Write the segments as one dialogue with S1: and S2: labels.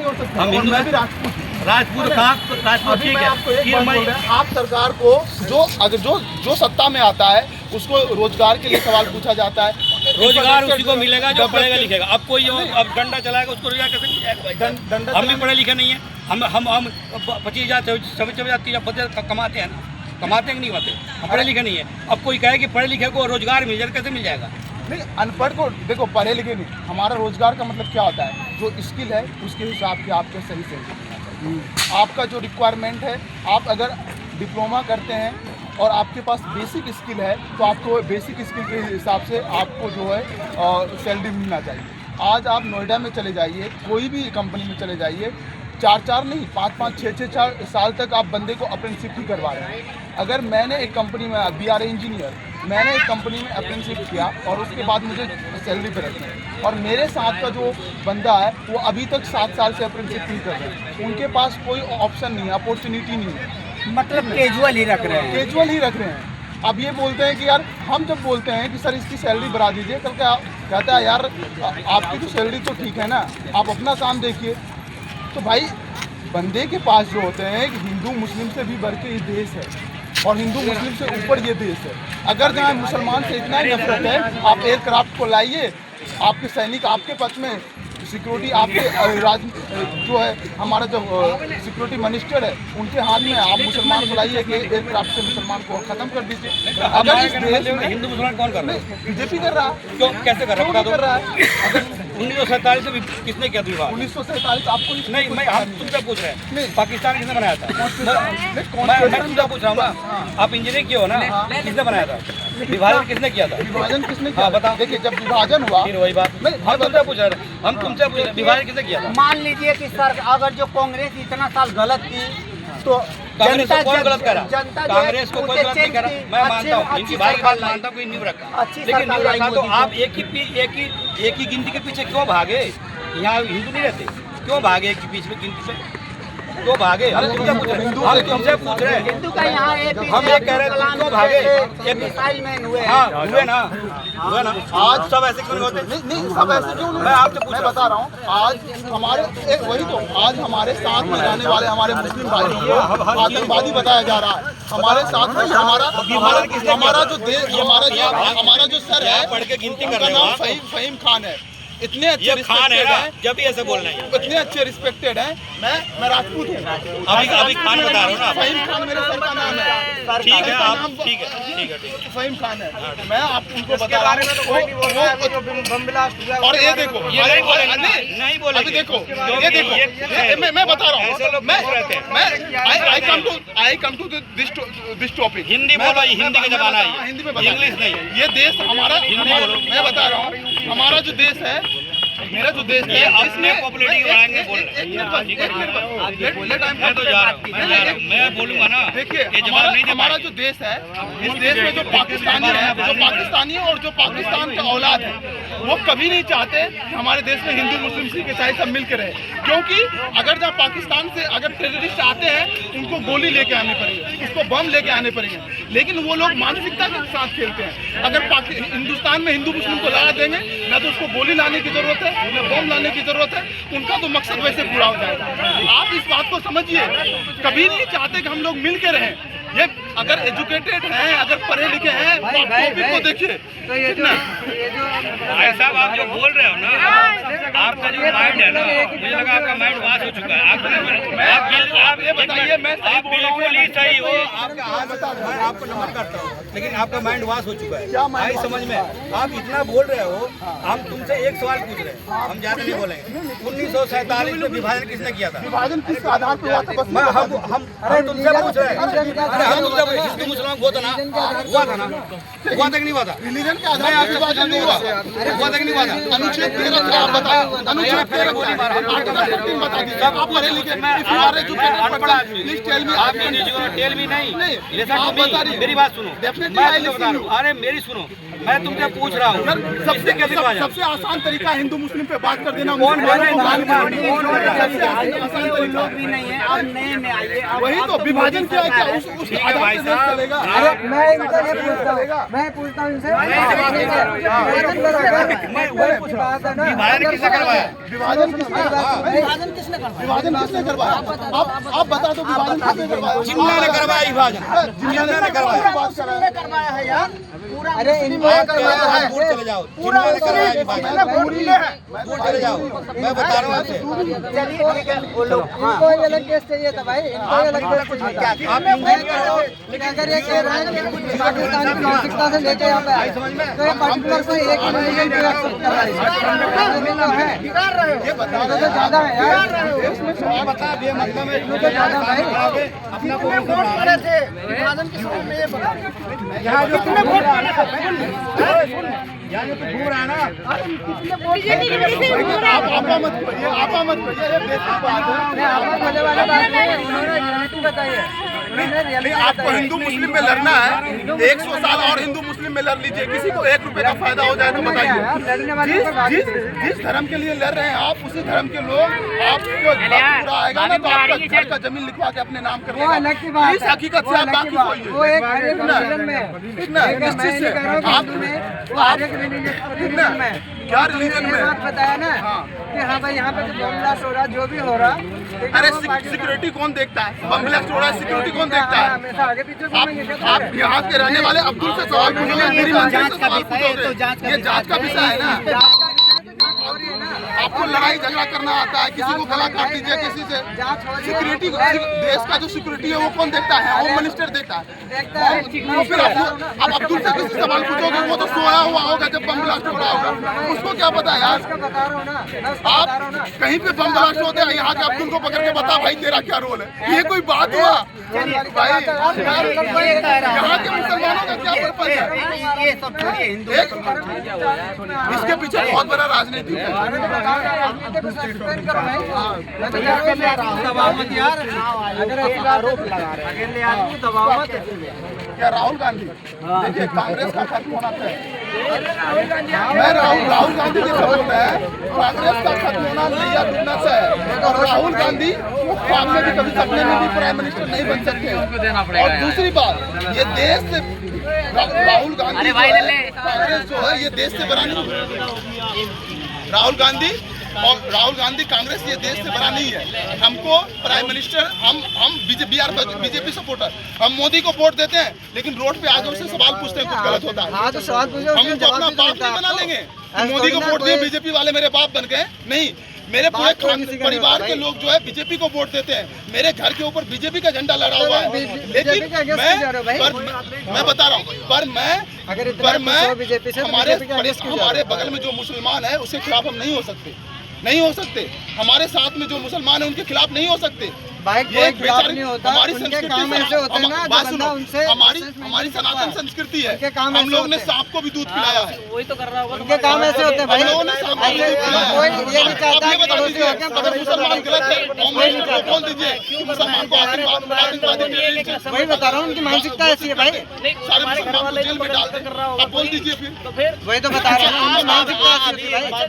S1: हो सकते
S2: हम
S1: हैं, और
S2: हिंदू
S1: मैं
S2: हैं।
S1: भी राजपूत हूँ।
S2: राजपूत कहाँ राजपूत
S1: अभी
S2: ठीक
S1: मैं
S2: है
S1: आपको एक
S2: कि
S1: बात
S2: मैं
S1: बोल रहे हैं, आप सरकार को जो सत्ता में आता है उसको रोजगार के लिए सवाल पूछा जाता है।
S2: रोजगार उसी को मिलेगा जो पढ़ेगा लिखेगा। अब कोई अब डंडा चलाएगा उसको रोजगार कैसे मिल जाएगा भाई साहब? हम भी पढ़े लिखे नहीं है। हम 25,000 26,000 30,000 कमाते हैं ना, कमाते हैं कि नहीं कमाते? हम पढ़े लिखे नहीं है। अब कोई कहे कि पढ़े लिखे को रोजगार मिल जाए, कैसे मिल जाएगा?
S1: नहीं, अनपढ़ को देखो, पढ़े लिखे नहीं, हमारा रोजगार का मतलब क्या होता है, जो स्किल है उसके हिसाब से आपके सही से आपका जो रिक्वायरमेंट है, आप अगर डिप्लोमा करते हैं और आपके पास बेसिक स्किल है तो आपको बेसिक स्किल के हिसाब से आपको जो है सैलरी मिलना चाहिए। आज आप नोएडा में चले जाइए, कोई भी कंपनी में चले जाइए, 4 नहीं 5 6 साल तक आप बंदे को अप्रेंटिसशिप ही करवा रहे हैं। अगर मैंने एक कंपनी में BRA इंजीनियर, मैंने एक कंपनी में अप्रेंटिसशिप किया और उसके बाद मुझे सैलरी पे रखी, और मेरे साथ का जो बंदा है वो अभी तक 7 साल से अप्रेंटिसशिप नहीं कर रहे, उनके पास कोई ऑप्शन नहीं है, अपॉर्चुनिटी नहीं है,
S3: मतलब कैजुअल ही रख रहे हैं।
S1: कैजुअल ही रख रहे हैं। अब ये बोलते हैं कि यार, हम जब बोलते हैं कि सर इसकी सैलरी बढ़ा दीजिए, कल क्या कहता है यार आपकी तो सैलरी तो ठीक है ना, आप अपना काम देखिए। तो भाई बंदे के पास जो होते हैं कि हिंदू मुस्लिम से भी बढ़ के ये देश है, और हिंदू मुस्लिम से ऊपर ये देश है। अगर जहाँ मुसलमान से इतना ही नफरत है, आप एयरक्राफ्ट को लाइए, आपके सैनिक आपके पक्ष में, सिक्योरिटी आपके जो है हमारा जो सिक्योरिटी मिनिस्टर है उनके हाथ में, आप मुसलमान को लाइए कि एयरक्राफ्ट से मुसलमान को खत्म कर दीजिए। अगर इस देश में
S2: हिंदू मुसलमान कौन कर रहा है?
S1: बीजेपी कर रहा है,
S2: क्यों, कैसे कर रहा है? बता दो।
S1: कर रहा है। अगर
S2: 1947 से किसने किया विवाह?
S1: 1947 आपको
S2: नहीं, मैं हम तुमसे पूछ रहे हैं,
S1: नहीं।
S2: पाकिस्तान किसने बनाया था? मैं
S1: कॉन्स्टिट्यूशन
S2: तुमसे पूछ रहा हूँ ना, आप इंजीनियर क्यों हो ना? किसने बनाया था? विभाजन किसने किया था?
S1: विभाजन किसने किया?
S2: हाँ, बताओ।
S1: देखिए, जब विभाजन हुआ,
S2: फिर वही बात, हम तुमसे पूछ रहे हैं, हम तुमसे पूछ रहे हैं, विभाजन किसने किया था?
S3: मान लीजिए कि सर अगर जो कांग्रेस इतना साल गलत की तो
S2: कांग्रेस को कौन गलत करा?
S3: जनता जो
S2: कांग्रेस को कोई गलत नहीं करा। मैं मानता हूँ, इनकी भाई की बात मानता हूँ, कोई नहीं रखा,
S3: अच्छी
S2: लेकिन
S3: सरकार
S2: नहीं रखा तो
S3: लाई
S2: आप एक ही गिनती के पीछे क्यों भागे? यहाँ हिंदू नहीं रहते, क्यों भागे एक के पीछे गिनती पे? क्यों भागे? हम तुमसे पूछ रहे हैं, हम तुमसे पूछ रहे हैं।
S3: हिंदू का यहाँ
S2: हम ये कह रहे हैं, तुम क्यों भागे?
S3: एक मिसाइल मैन हुए हैं।
S2: हाँ, हुए ना, हुए ना। आज सब ऐसे क्यों नहीं होते?
S1: नहीं सब ऐसे क्यों नहीं?
S2: मैं आपसे पूछ
S1: मैं
S2: रहा
S1: बता रहा हूँ, आज हमारे वही तो, आज हमारे साथ में रहने वाले हमारे मुस्लिम भाइयों को आतंकवादी बताया जा रहा है। हमारे साथ में हमारा जो सर है,
S2: पढ़ के गिनती कर
S1: उनका
S2: रहे हो
S1: नाम
S2: आप?
S1: फहीम खान है। इतने अच्छे
S2: ये खान है
S1: रिस्पेक्टेड
S2: ना,
S1: हैं,
S2: जब भी ऐसे बोल रहे हैं।
S1: इतने अच्छे रिस्पेक्टेड हैं। मैं राजपूत हूँ।
S2: अभी खान बता रहे हो ना आप?
S1: फहीम खान मेरे सर का नाम है।
S2: ठीक है,
S1: सर का
S2: आप
S1: नाम
S2: ठीक है।
S1: फहीम खान है। मैं आप उनको बता रहा हूँ। और ये देखो,
S2: ये नहीं बोलेंगे ना, नहीं बोलेंगे।
S1: अभी देखो, ये देखो, मैं बता रहा
S2: ऐसे
S1: हूँ,
S2: लोग
S1: मैं
S2: क्यों रहते हैं?
S1: I come to this topic.
S2: Hindi बोलो, ये हिंदी का जमाना है,
S1: हिंदी में बता,
S2: इंग्लिश नहीं।
S1: ये देश हमारा,
S2: हिंदी बोलो।
S1: मैं बता रहा हूँ, हमारा जो देश है, मेरा जो देश है,
S2: अपने पॉपुलरिटी के बारे में बोल रहे हैं। मैं तो जा रहा हूँ, मैं बोलूंगा ना।
S1: देखिए,
S2: ये जवाब नहीं दे
S1: हमारा
S2: पाएंगे।
S1: जो देश है, इस देश में जो पाकिस्तानी है और जो पाकिस्तान का औलाद है, वो कभी नहीं चाहते कि हमारे देश में हिंदू मुस्लिम सिख ईसाई सब मिलकर रहे। क्योंकि अगर जहाँ पाकिस्तान से अगर टेररिस्ट आते हैं, उनको गोली लेके आने पड़ेगी, उसको बम लेके आने पड़ेंगे। लेकिन वो लोग मानसिकता के साथ खेलते हैं। अगर हिंदुस्तान में हिंदू मुस्लिम को लड़ा देंगे, ना तो उसको गोली लाने की जरूरत है, ना बम लाने की जरूरत है, उनका तो मकसद वैसे पूरा हो जाएगा। आप इस बात को समझिए, कभी नहीं चाहते कि हम लोग मिल के रहें। ये अगर एजुकेटेड हैं, अगर पढ़े लिखे हैं, तो आप टॉपिक को देखिए कितना।
S2: भाई साहब, आप जो बोल रहे हो ना, आपका जो माइंड है ना, मुझे लगा आपका माइंड वाश हो चुका है। आप
S1: ये बताइए, मैं सही बोल रहा हूँ?
S2: बिल्कुल ही सही हो। मैं आपको नमन करता हूँ, लेकिन आपका माइंड वाश हो चुका है।
S1: क्या माइंड
S2: आई समझ में, आप इतना बोल रहे हो। हम तुमसे एक सवाल पूछ रहे हैं, हम ज्यादा नहीं बोलेंगे। 1947 में विभाजन किसने किया था?
S1: विभाजन किस आधार पर हुआ था? बस
S2: हम तुमसे पूछ रहे हैं। हम तुमसे हिंदू मुसलमान हुआ था ना, हुआ था कि नहीं हुआ था?
S1: रिलीजन के आधार पर विभाजन नहीं हुआ।
S2: हुआ था कि नहीं हुआ था?
S1: अनुच्छेद 13 का आप बताओ, अनुच्छेद 13 बता दीजिए। आप पढ़े लिखे, if you are educated,
S2: अनपढ़ आदमी
S1: प्लीज टेल मी
S2: आप टेल मी नहीं
S1: आप बता रही
S2: मेरी बात सुनो,
S1: डेफिनेटली
S2: मैं तुमसे बता रहा हूँ। अरे मेरी सुनो, मैं तुमसे पूछ रहा हूँ
S1: सबसे आसान तरीका हिंदू मुस्लिम पे बात कर देना।
S2: कौन बोल रहा है?
S3: लोग भी नहीं है, अब नए में आइए।
S1: वही तो विभाजन क्या है, क्या उस
S2: ठीक है
S1: आधार
S2: भाई
S1: पे देश
S2: साहब।
S1: चलेगा?
S4: मैं इनसे ये पूछता हूँ, मैं पूछता हूँ इनसे
S2: विभाजन किसने करवाया?
S1: विभाजन किसने करवाया? आप बता दो विभाजन किसने करवाया?
S2: जिन्ना ने करवाया विभाजन, जिन्ना ने करवाया।
S3: करवाया है यार, पूरा
S4: अरे इनको करवाया है।
S2: दूर चले जाओ, जिन्ना ने करवाया विभाजन, दूर चले जाओ। मैं बता रहा हूँ आपसे।
S3: चलिए ठीक है, वो लोग
S4: इनको ही अलग केस चाहिए था भाई, इनको ही अलग केस चाहिए था। मैं कह रहा हूँ, अगर ये कह रहा है कि पाकिस्तान की मानसिकता से लेके यहाँ पे आए, तो ये पर्टिकुलर कोई एक रिलीजन को एक्सेप्ट कर रहा है। है
S1: ये बता
S4: तो ज्यादा है यार,
S2: बता दिए मतलब में
S4: तो ज्यादा भाई।
S2: अपना को
S3: वोट पड़े थे विभाजन के समय में, ये बता
S2: यहाँ जो कितने वोट पड़े थे? यहाँ जो तो दूर है ना,
S1: आपा मत करिए, आपा मत करिए, ये बेसिक बात है।
S4: आपको बोले वाला बात नहीं है, उन्होंने रियलिटी बताई है।
S1: नहीं, आपको हिंदू मुस्लिम में लड़ना है, 100 साल और हिंदू मुस्लिम में लड़ लीजिए, किसी को 1 रुपए का फायदा हो जाए तो बताइए। जिस धर्म के लिए लड़ रहे हैं आप, उसी धर्म के लोग, आपको वक्त पूरा आएगा ना तो आपका घर का जमीन लिखवा के अपने नाम कर
S4: वो अलग की बात
S1: इस
S4: है,
S1: हकीकत से आप बाकी
S4: वो एक हर एक रिलीजन में है।
S1: इतना
S4: ठीक है, मैं नहीं कह रहा हूँ कि हिंदू में, वो हर एक रिलीजन में है।
S1: क्या रिलीजन
S4: ये
S1: में?
S4: बात बताया ना कि हाँ भाई यहाँ पे जो बम ब्लास्ट हो रहा, जो भी हो रहा,
S1: अरे सिक्योरिटी कौन देखता है? बम ब्लास्ट हो रहा है, सिक्योरिटी कौन देखता है?
S4: हमेशा आगे पीछे घूमेंगे क्या?
S1: आप यहाँ के रहने वाले अब्दुल से सवाल पूछोगे, मेरी मंजिल से सवाल पूछोगे, ये जांच का विषय है ना। आपको लड़ाई झगड़ा करना आता है, किसी को गला काट दीजिए किसी से। सिक्योरिटी देश का जो सिक्योरिटी है वो कौन देखता है? होम मिनिस्टर देखता है। तो फिर आप अब्दुल से किसी सवाल पूछोगे, वो तो सोया हुआ होगा जब बम ब्लास्ट हो रहा होगा, उसको क्या पता है यार?
S4: बता रहा हूँ ना,
S1: आप कहीं पे बम ब्लास्ट होते हैं, यहाँ के अब्दुल को पकड़ के बता भाई तेरा क्या रोल है? ये कोई बात हुआ भाई? यहाँ के मुसलमानों का क्या पर्पज है?
S3: ये सब छोड़िए, हिंदू
S1: इसके पीछे बहुत बड़ा राजनीति है।
S3: दबाव मत यार, अगर आरोप लगा रहे हैं दबाव मत।
S1: क्या राहुल गांधी देखिए कांग्रेस का खत्म होना तय। मैं राहुल गांधी जैसा बोल रहा है, कांग्रेस का खत्म होना नैया डूबना से है। और राहुल गांधी ख्वाब में भी कभी सपने में भी प्राइम मिनिस्टर नहीं बन सकते। और दूसरी बात, ये देश से राहुल गांधी कांग्रेस जो है ये देश से बड़ा नहीं। राहुल गांधी कांग्रेस ये देश से बड़ा नहीं है। हमको प्राइम मिनिस्टर, हम बीजेपी सपोर्टर, हम मोदी को वोट देते हैं, लेकिन रोड पे आगे उससे सवाल पूछते हैं, कुछ गलत होता है
S4: हाँ तो सवाल पूछो,
S1: हम उनको अपना बाप नहीं बना लेंगे। मोदी को वोट दिए, बीजेपी वाले मेरे बाप बन गए नहीं। मेरे पूरे परिवार के लोग जो है बीजेपी को वोट देते हैं, मेरे घर के ऊपर बीजेपी का झंडा लड़ा हुआ है। लेकिन मैं बता रहा हूँ, पर मैं हमारे बगल में जो मुसलमान है उसके खिलाफ हम नहीं हो सकते। हमारे साथ में जो मुसलमान है उनके खिलाफ नहीं हो सकते।
S4: भाई कोई खिलाफ नहीं होता,
S1: हमारी
S4: उनके
S1: संस्कृति
S4: काम ऐसे होते हैं ना, जो बंदा उनसे
S1: हमारी सनातन संस्कृति है।
S4: उनके काम
S1: हम
S4: ऐसे
S1: लोग ने
S4: होते हैं।
S1: सांप को भी दूध पिलाया है।
S4: उनके काम ऐसे होते हैं भाई।
S1: हम लोगों ने सांप को दूध पिलाया है।
S4: कोई ये नहीं चाहता
S1: आप ये
S4: कि
S1: बता
S4: पड़ोसी
S1: दीजिए,
S4: होके हम
S1: अगर मुसलमान गलत है होम मिनिस्टर को बोल दीजिए कि मुसलमान को आतंकवादी टेररिस्ट है।
S4: वही बता रहा हूँ, उनकी मानसिकता ऐसी है भाई।
S1: सारे मुसलमान को जेल में डाल दें, आप बोल दीजिए फिर।
S4: वही तो बता रहा हूँ, उनकी मानसिकता ऐसी होती है भाई।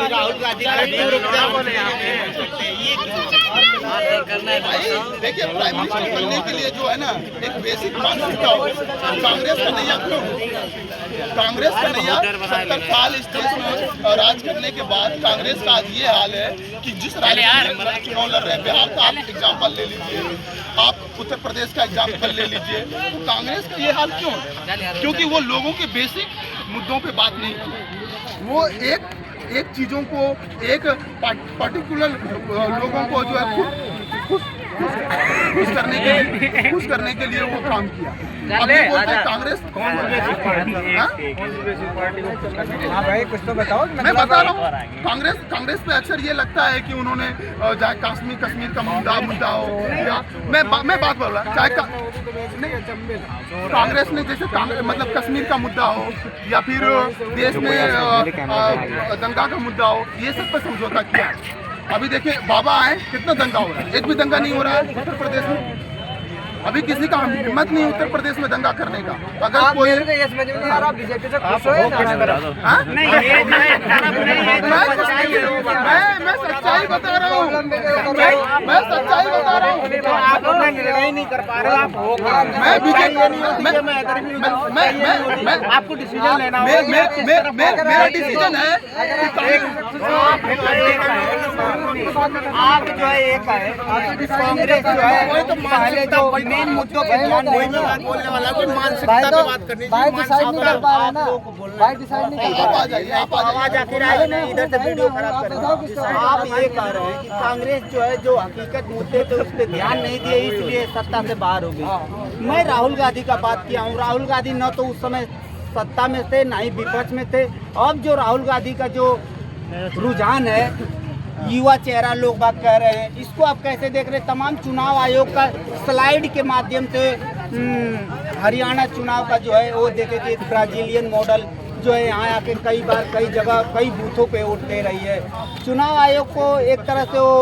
S3: राहुल गांधी
S1: देखिए प्राइम मिनिस्टर बनने के लिए जो है ना एक बेसिक मानसिकता हो। कांग्रेस का नैया क्यों? कांग्रेस का नैया 70 साल इस देश में राज करने के बाद कांग्रेस का आज ये हाल है कि जिस राज्य में चुनाव लड़ रहे हैं, बिहार का आप एग्जाम्पल ले लीजिए, आप उत्तर प्रदेश का एग्जाम्पल ले लीजिए, तो कांग्रेस का ये हाल क्यों है? क्योंकि वो लोगों के बेसिक मुद्दों पे बात नहीं की। वो एक चीजों को, एक पर्टिकुलर लोगों को जो है खुश करने के लिए वो काम किया। अभी बोलते हैं कांग्रेस
S4: हाँ भाई कुछ तो बताओ।
S1: मैं बता रहा हूँ, कांग्रेस पे अक्सर ये लगता है कि उन्होंने चाहे कश्मीर का मुद्दा हो, या मैं बात बोल रहा चाहे कांग्रेस ने जैसे मतलब कश्मीर का मुद्दा हो या फिर देश में दंगा का मुद्दा हो, ये सब पे समझौता किया है। अभी देखिए बाबा आए, कितना दंगा हो रहा है, एक भी दंगा नहीं हो रहा है उत्तर प्रदेश में। अभी किसी का हिम्मत नहीं उत्तर प्रदेश में दंगा करने का। अगर कोई
S4: ये समझ में नहीं आ रहा, बीजेपी से खुश हो या नाराज?
S1: मैं सच्चाई बता रहा हूँ, मैं सच्चाई बता रहा हूँ।
S3: आप अपना निर्णय नहीं कर पा रहे, आप होगा
S1: मैं बीजेपी
S3: आपको डिसीजन लेना
S1: मेरा डिसीजन है।
S3: आप जो है एक है कांग्रेस जो है तो पहले जो मेन मुद्दों पे ध्यान बोलने वाला कि मानसिकता पे बात करनी
S4: भाई डिसाइड नहीं कर पा रहे ना, भाई डिसाइड नहीं कर पा
S1: आ जाइए, आप आ जाइए।
S3: आवाज आती रही नहीं, इधर से वीडियो खराब कर रहे हैं। आप ये कह रहे हैं कि कांग्रेस जो है जो हकीकत मुद्दे थे उस पर ध्यान नहीं दिए, इसलिए सत्ता से बाहर हो गई। मैं राहुल गांधी का बात किया हूँ, राहुल गांधी न तो उस समय सत्ता में थे ना ही विपक्ष में थे। अब जो राहुल गांधी का जो रुझान है, युवा चेहरा लोग बात कह रहे हैं, इसको आप कैसे देख रहे हैं? तमाम चुनाव आयोग का स्लाइड के माध्यम से हरियाणा चुनाव का जो है वो देखे कि ब्राजीलियन मॉडल जो है यहाँ आके कई बार कई जगह कई बूथों पे वोट दे रही है। चुनाव आयोग को एक तरह से वो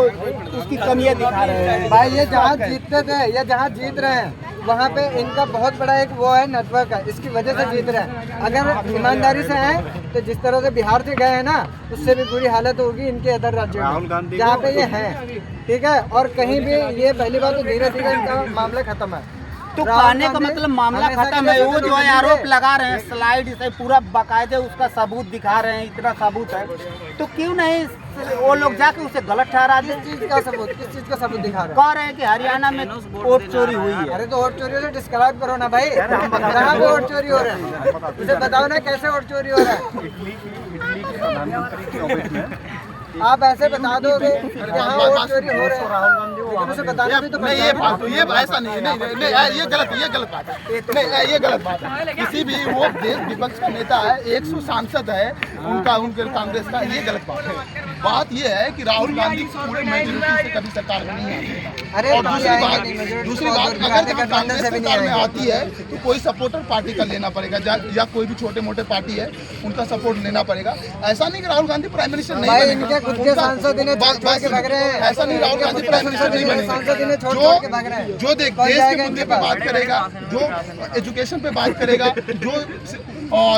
S3: उसकी कमियां दिखा रहे हैं।
S4: भाई ये जहाँ जीतते थे या जहाँ जीत रहे हैं वहाँ पे इनका बहुत बड़ा एक वो है नेटवर्क है, इसकी वजह से जीत रहे हैं। अगर ईमानदारी से हैं तो जिस तरह से बिहार से गए हैं ना, उससे भी बुरी हालत होगी इनके अदर राज्यों में जहाँ पे ये हैं, ठीक है। और कहीं भी ये पहली बात तो धीरे धीरे इनका मामला खत्म है।
S3: तो कहने का मतलब मामला खत्म है। वो जो है आरोप लगा रहे हैं, स्लाइड से पूरा बाकायदे उसका सबूत दिखा रहे हैं, इतना सबूत है तो क्यों नहीं वो लोग जाके उसे गलत ठहरा दे?
S4: किस चीज का सबूत दिखा रहे
S3: कह रहे हैं कि हरियाणा में वोट चोरी हुई है।
S4: अरे तो वोट चोरी हो तो डिस्क्राइब करो ना भाई, कहाँ पे वोट चोरी हो रहा है, मुझे बताओ ना कैसे वोट चोरी हो रहा है। आप ऐसे बता दोगे यहाँ वोट चोरी हो रहा है, लेकिन उसे बताना भी तो
S1: नहीं, ये बात तो ये ऐसा नहीं है, नहीं ये गलत बात है, नहीं ये गलत बात है। किसी भी वो देश विपक्ष का नेता है, 100 सांसद है उनके कांग्रेस का, ये गलत बात है। बात ये है कि राहुल गांधी पूरे मेजोरिटी से कभी सरकार में नहीं आती।
S4: अरे
S1: और दूसरी बात अगर जब कांग्रेस सरकार में आती है तो कोई सपोर्टर पार्टी का लेना पड़ेगा, या कोई भी छोटे मोटे पार्टी है उनका सपोर्ट लेना पड़ेगा। ऐसा नहीं कि राहुल गांधी प्राइम मिनिस्टर नहीं बनेगा,
S4: खुद के सांसद इन्हें छोड़ के भाग रहे हैं।
S1: ऐसा नहीं राहुल गांधी प्राइम मिनिस्टर नहीं बनेगा। जो देश के मुद्दे पे बात करेगा, जो एजुकेशन पे बात करेगा,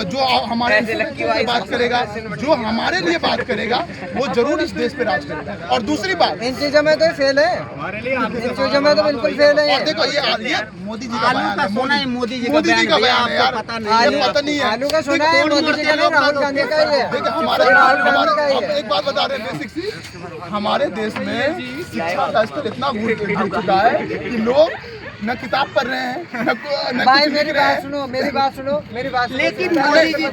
S1: जो हमारे पे बात करेगा, जो हमारे लिए बात करेगा, वो जरूर इस देश पे राज करेगा। और दूसरी बात,
S4: इन चीजों में तो फेल है, इन चीजों में तो बिल्कुल फेल है।
S1: और देखो ये मोदी जी का बयान है,
S3: मोदी जी का बयान है,
S1: यार
S3: पता नहीं
S1: पता नहीं है।
S4: आलू का सुना है, मोदी जी का नहीं, राहुल गांधी का ही है।
S1: देखिए हमारे एक बात बता रहे हैं बेसिक सी, हमारे देश में शिक्षा का स्तर इतना गिर चुका है कि लोग न किताब पढ़ रहे हैं न
S4: भाई मेरी बात सुनो, मेरी बात सुनो।
S3: लेकिन मोदी जी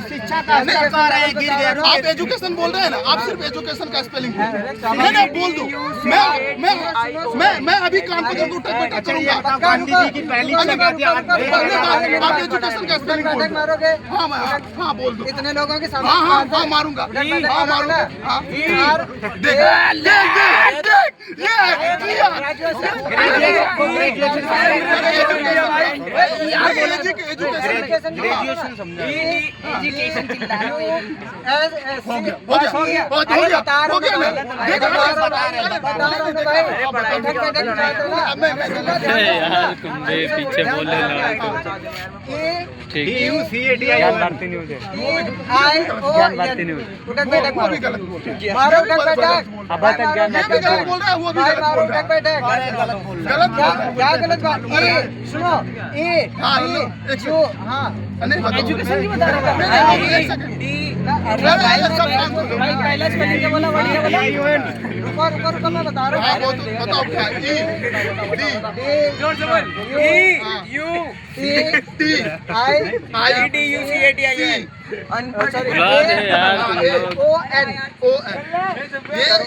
S3: शिक्षा का स्तर कह रहे हैं गिर गया।
S1: आप एजुकेशन बोल रहे हैं ना, आप सिर्फ एजुकेशन का स्पेलिंग मैं बोल दूं, मैं अभी कानपुर उत्तर बैठक करूंगा।
S3: गांधी जी की पहली
S1: आप एजुकेशन का स्पेलिंग
S4: मारोगे?
S1: हाँ बोल दो।
S4: इतने लोगों के
S1: हाँ
S4: सामने
S1: मारूंगा,
S3: ग्रेजुएशन समझा
S5: पीछे बोलने लगा
S4: क्या गलत बात? सुनो
S1: एजुकेशन की बता
S4: रुको मैं बता रहा हूँ।
S1: बताओ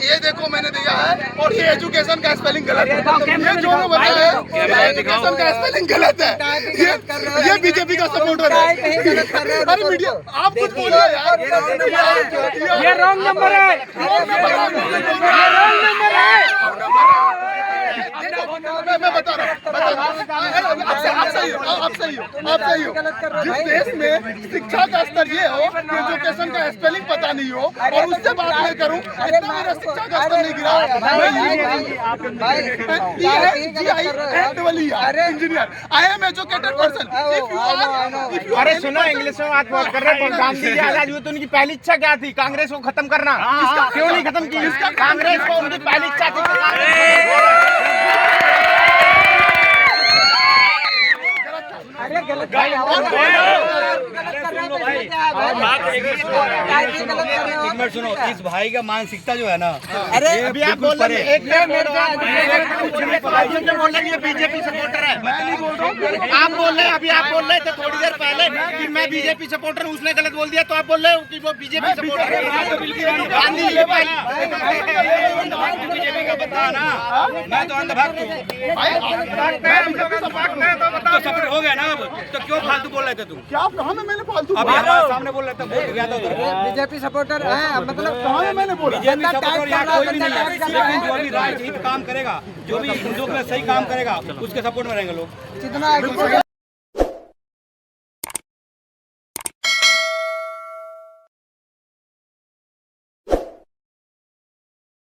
S1: ये देखो मैंने दिया है, और ये एजुकेशन का स्पेलिंग गलत है। ये जो बताया है एजुकेशन का स्पेलिंग गलत है। ये बीजेपी का सपोर्टर है। अरे मीडिया आप कुछ बोलो यार,
S3: ये रॉन्ग नंबर है।
S1: मैं बता रहा हूँ, आप सही हो। आप सही हो, आप सही हो। जिस देश में शिक्षा का स्तर ये हो कि एजुकेशन का स्पेलिंग पता नहीं हो और उससे बात मैं करूं, इतना मेरा शिक्षा का स्तर नहीं गिरा। Engineer, I am educated person.
S3: अरे सुनो, इंग्लिश में बात बहुत कर रहे हैं। गांधी जी आजाद हुए तो उनकी पहली इच्छा क्या थी? कांग्रेस को खत्म करना। क्यों नहीं खत्म की? कांग्रेस को उनकी पहली इच्छा थी।
S4: अरे गलत भाई,
S2: एक मिनट सुनो, इस भाई का मानसिकता जो है ना,
S3: अरे अभी आप बोल रहे हैं, एक बीजेपी सपोर्टर है।
S1: मैं नहीं बोल रहा हूँ,
S3: आप बोल रहे हैं, अभी आप बोल रहे थे थोड़ी देर पहले कि मैं बीजेपी सपोर्टर हूँ, उसने गलत बोल दिया, तो आप बोल रहे हो कि वो बीजेपी सपोर्टर है। गांधी जी
S2: बीजेपी का बता ना, मैं तो अंधभक्त हूँ। तो सपोर्ट हो गया ना, अब तो क्यों फालतू बोल रहे थे तुम?
S1: क्या कहा में मैंने फालतू
S2: अभी हमारे सामने बोल रहे थे, बोल गया था उधर।
S4: बीजेपी सपोर्टर है, मतलब
S1: कहा में मैंने बोला?
S2: बीजेपी सपोर्टर यहाँ कोई भी नहीं है, लेकिन जो भी राजनीति काम करेगा, जो भी हिंदुओं के लिए सही काम करेगा, उसके सपोर्ट में रहेंगे लोग।
S4: जितना